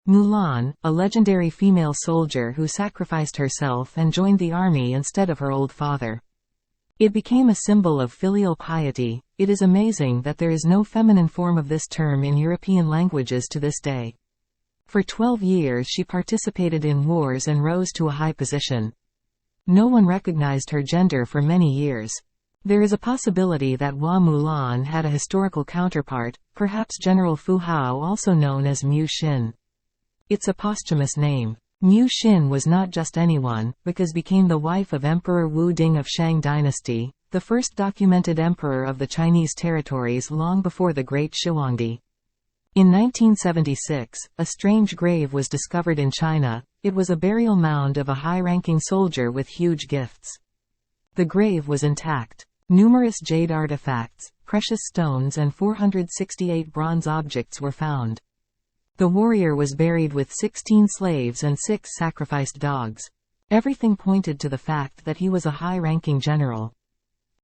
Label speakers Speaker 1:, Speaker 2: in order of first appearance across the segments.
Speaker 1: Mulan, a legendary female soldier who sacrificed herself and joined the army instead of her old father. It became a symbol of filial piety. It is amazing that there is no feminine form of this term in European languages to this day. For 12 years she participated in wars and rose to a high position. No one recognized her gender for many years. There is a possibility that Hua Mulan had a historical counterpart, perhaps General Fu Hao, also known as Mu Xin. It's a posthumous name. Mu Xin was not just anyone, because became the wife of Emperor Wu Ding of Shang Dynasty, the first documented emperor of the Chinese territories long before the Great Shiguangdi. In 1976, a strange grave was discovered in China. It was a burial mound of a high-ranking soldier with huge gifts. The grave was intact. Numerous jade artifacts, precious stones and 468 bronze objects were found. The warrior was buried with 16 slaves and 6 sacrificed dogs. Everything pointed to the fact that he was a high-ranking general.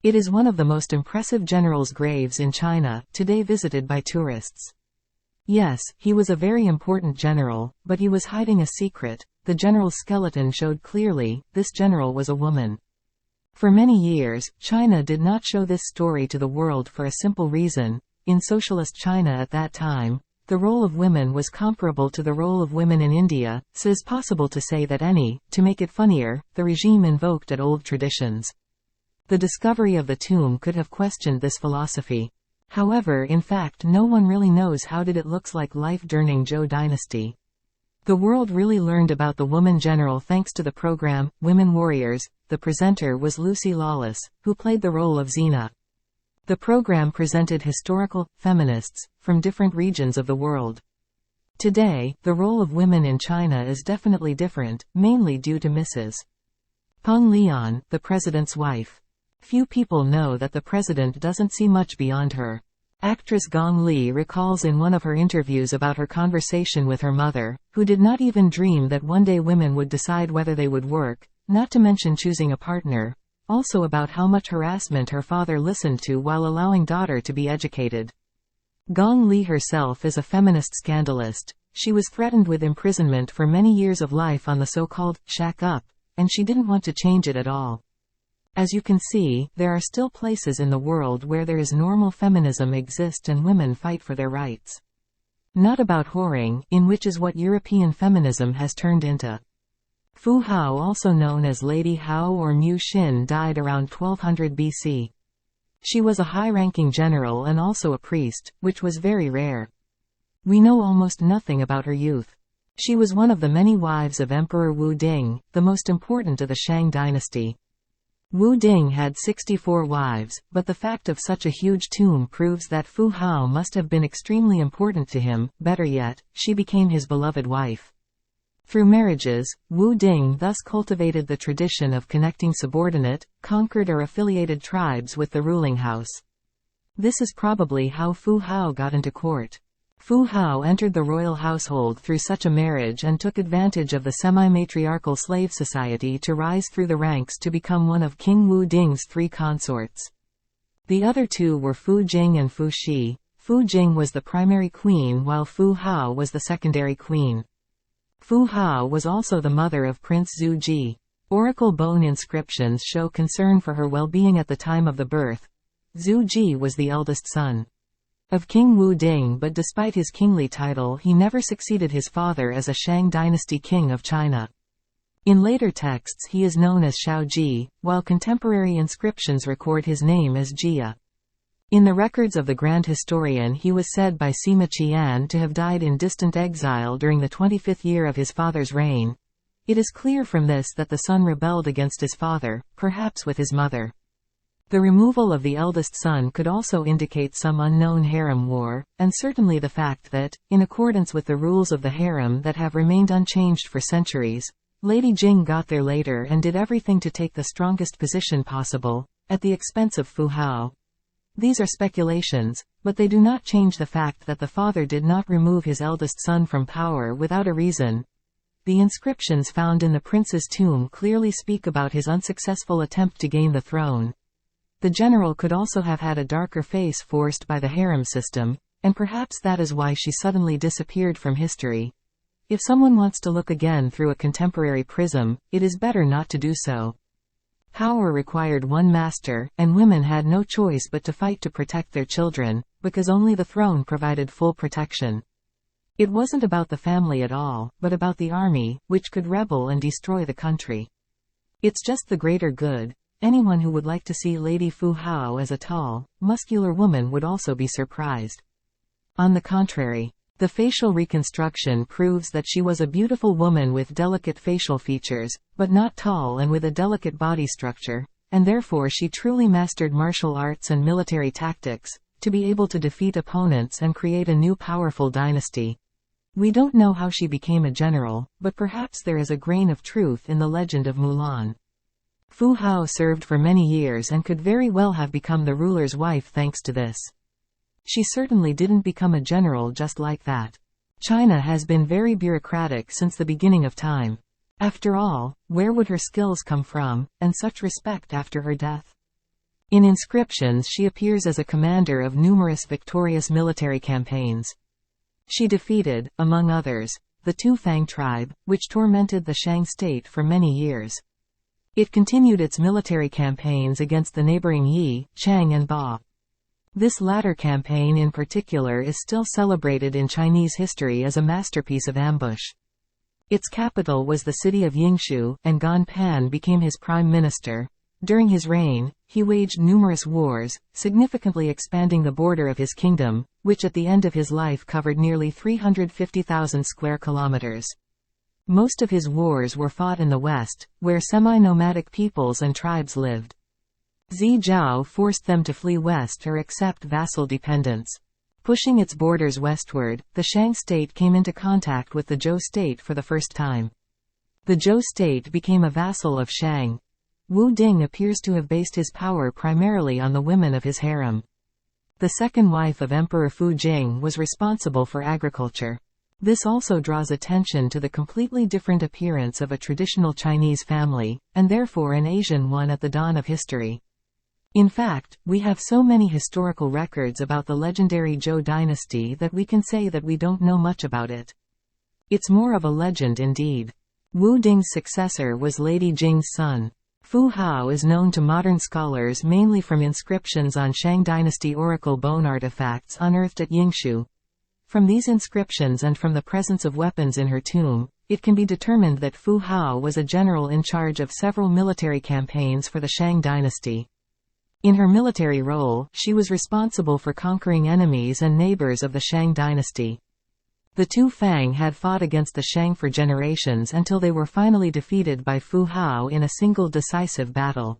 Speaker 1: It is one of the most impressive generals' graves in China, today visited by tourists. Yes, he was a very important general, but he was hiding a secret. The general's skeleton showed clearly, this general was a woman. For many years, China did not show this story to the world for a simple reason. In socialist China at that time, the role of women was comparable to the role of women in India, so it's possible to say that to make it funnier, the regime invoked at old traditions. The discovery of the tomb could have questioned this philosophy. However, in fact, no one really knows how did it looks like life during Zhou dynasty. The world really learned about the woman general thanks to the program, Women Warriors. The presenter was Lucy Lawless, who played the role of Xena. The program presented historical feminists from different regions of the world. Today, the role of women in China is definitely different, mainly due to Mrs. Peng Lian, the president's wife. Few people know that the president doesn't see much beyond her. Actress Gong Li recalls in one of her interviews about her conversation with her mother, who did not even dream that one day women would decide whether they would work, not to mention choosing a partner. Also about how much harassment her father listened to while allowing daughter to be educated. Gong Li herself is a feminist scandalist. She was threatened with imprisonment for many years of life on the so-called shack up, and she didn't want to change it at all. As you can see, there are still places in the world where there is normal feminism exist and women fight for their rights. Not about whoring, in which is what European feminism has turned into. Fu Hao, also known as Lady Hao or Mu Xin, died around 1200 BC. She was a high-ranking general and also a priest, which was very rare. We know almost nothing about her youth. She was one of the many wives of Emperor Wu Ding, the most important of the Shang dynasty. Wu Ding had 64 wives, but the fact of such a huge tomb proves that Fu Hao must have been extremely important to him. Better yet, she became his beloved wife. Through marriages, Wu Ding thus cultivated the tradition of connecting subordinate, conquered or affiliated tribes with the ruling house. This is probably how Fu Hao got into court. Fu Hao entered the royal household through such a marriage and took advantage of the semi-matriarchal slave society to rise through the ranks to become one of King Wu Ding's 3 consorts. The other 2 were Fu Jing and Fu Shi. Fu Jing was the primary queen while Fu Hao was the secondary queen. Fu Hao was also the mother of Prince Zhu Ji. Oracle bone inscriptions show concern for her well-being at the time of the birth. Zhu Ji was the eldest son of King Wu Ding, but despite his kingly title he never succeeded his father as a Shang dynasty king of China. In later texts he is known as Shao Ji, while contemporary inscriptions record his name as Jia. In the records of the Grand Historian he was said by Sima Qian to have died in distant exile during the 25th year of his father's reign. It is clear from this that the son rebelled against his father, perhaps with his mother. The removal of the eldest son could also indicate some unknown harem war, and certainly the fact that, in accordance with the rules of the harem that have remained unchanged for centuries, Lady Jing got there later and did everything to take the strongest position possible, at the expense of Fu Hao. These are speculations, but they do not change the fact that the father did not remove his eldest son from power without a reason. The inscriptions found in the prince's tomb clearly speak about his unsuccessful attempt to gain the throne. The general could also have had a darker face forced by the harem system, and perhaps that is why she suddenly disappeared from history. If someone wants to look again through a contemporary prism, it is better not to do so. Power required one master, and women had no choice but to fight to protect their children, because only the throne provided full protection. It wasn't about the family at all, but about the army, which could rebel and destroy the country. It's just the greater good. Anyone who would like to see Lady Fu Hao as a tall, muscular woman would also be surprised. On the contrary, the facial reconstruction proves that she was a beautiful woman with delicate facial features, but not tall and with a delicate body structure, and therefore she truly mastered martial arts and military tactics, to be able to defeat opponents and create a new powerful dynasty. We don't know how she became a general, but perhaps there is a grain of truth in the legend of Mulan. Fu Hao served for many years and could very well have become the ruler's wife thanks to this. She certainly didn't become a general just like that. China has been very bureaucratic since the beginning of time. After all, where would her skills come from, and such respect after her death? In inscriptions she appears as a commander of numerous victorious military campaigns. She defeated, among others, the Tu Fang tribe, which tormented the Shang state for many years. It continued its military campaigns against the neighboring Yi, Chang and Ba. This latter campaign in particular is still celebrated in Chinese history as a masterpiece of ambush. Its capital was the city of Yingshu, and Gan Pan became his prime minister. During his reign, he waged numerous wars, significantly expanding the border of his kingdom, which at the end of his life covered nearly 350,000 square kilometers. Most of his wars were fought in the west, where semi-nomadic peoples and tribes lived. Zi Zhao forced them to flee west or accept vassal dependence. Pushing its borders westward, the Shang state came into contact with the Zhou state for the first time. The Zhou state became a vassal of Shang. Wu Ding appears to have based his power primarily on the women of his harem. The second wife of Emperor Fu Jing was responsible for agriculture. This also draws attention to the completely different appearance of a traditional Chinese family, and therefore an Asian one at the dawn of history. In fact, we have so many historical records about the legendary Zhou dynasty that we can say that we don't know much about it. It's more of a legend indeed. Wu Ding's successor was Lady Jing's son. Fu Hao is known to modern scholars mainly from inscriptions on Shang dynasty oracle bone artifacts unearthed at Yingshu. From these inscriptions and from the presence of weapons in her tomb, it can be determined that Fu Hao was a general in charge of several military campaigns for the Shang dynasty. In her military role, she was responsible for conquering enemies and neighbors of the Shang dynasty. The Tu Fang had fought against the Shang for generations until they were finally defeated by Fu Hao in a single decisive battle.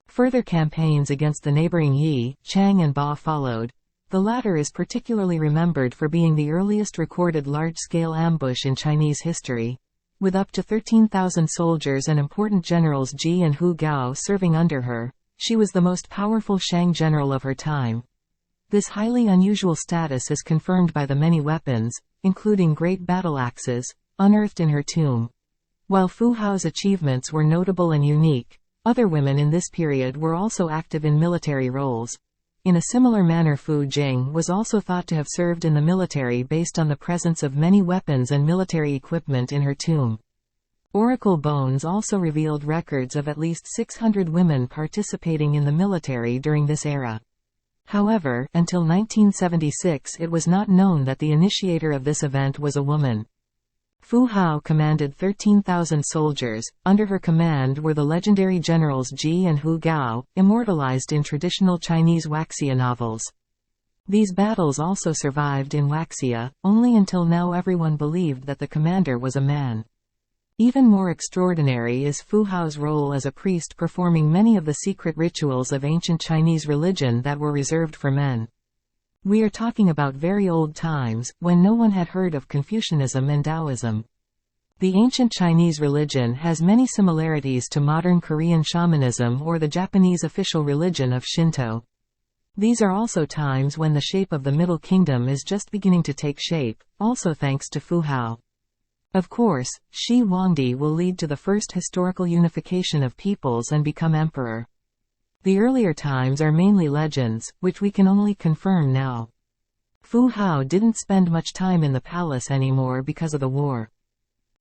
Speaker 1: Further campaigns against the neighboring Yi, Chang and Ba followed. The latter is particularly remembered for being the earliest recorded large-scale ambush in Chinese history. With up to 13,000 soldiers and important generals Ji and Hu Gao serving under her, she was the most powerful Shang general of her time. This highly unusual status is confirmed by the many weapons, including great battle axes, unearthed in her tomb. While Fu Hao's achievements were notable and unique, other women in this period were also active in military roles. In a similar manner, Fu Jing was also thought to have served in the military based on the presence of many weapons and military equipment in her tomb. Oracle bones also revealed records of at least 600 women participating in the military during this era. However, until 1976 it was not known that the initiator of this event was a woman. Fu Hao commanded 13,000 soldiers. Under her command were the legendary generals Ji and Hu Gao, immortalized in traditional Chinese Wuxia novels. These battles also survived in Wuxia, only until now everyone believed that the commander was a man. Even more extraordinary is Fu Hao's role as a priest performing many of the secret rituals of ancient Chinese religion that were reserved for men. We are talking about very old times, when no one had heard of Confucianism and Taoism. The ancient Chinese religion has many similarities to modern Korean shamanism or the Japanese official religion of Shinto. These are also times when the shape of the Middle Kingdom is just beginning to take shape, also thanks to Fu Hao. Of course, Shi Huangdi will lead to the first historical unification of peoples and become emperor. The earlier times are mainly legends, which we can only confirm now. Fu Hao didn't spend much time in the palace anymore because of the war.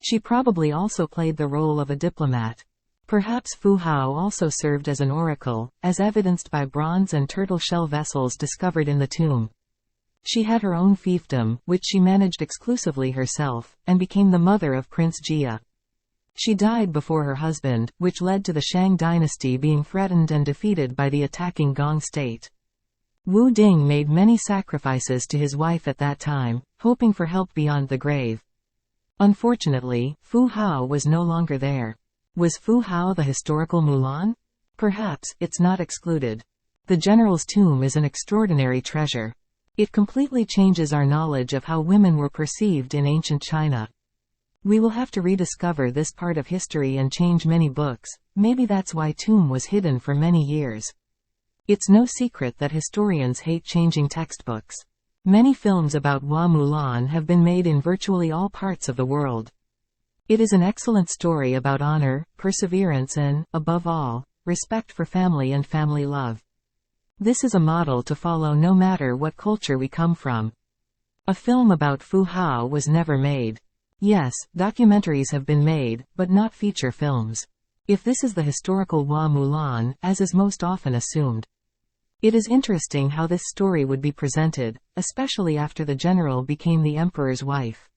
Speaker 1: She probably also played the role of a diplomat. Perhaps Fu Hao also served as an oracle, as evidenced by bronze and turtle shell vessels discovered in the tomb. She had her own fiefdom, which she managed exclusively herself, and became the mother of Prince Jia. She died before her husband, which led to the Shang dynasty being threatened and defeated by the attacking Gong state. Wu Ding made many sacrifices to his wife at that time, hoping for help beyond the grave. Unfortunately, Fu Hao was no longer there. Was Fu Hao the historical Mulan? Perhaps, it's not excluded. The general's tomb is an extraordinary treasure. It completely changes our knowledge of how women were perceived in ancient China. We will have to rediscover this part of history and change many books. Maybe that's why tomb was hidden for many years. It's no secret that historians hate changing textbooks. Many films about Hua Mulan have been made in virtually all parts of the world. It is an excellent story about honor, perseverance and, above all, respect for family and family love. This is a model to follow no matter what culture we come from. A film about Fu Hao was never made. Yes, documentaries have been made, but not feature films. If this is the historical Hua Mulan, as is most often assumed. It is interesting how this story would be presented, especially after the general became the emperor's wife.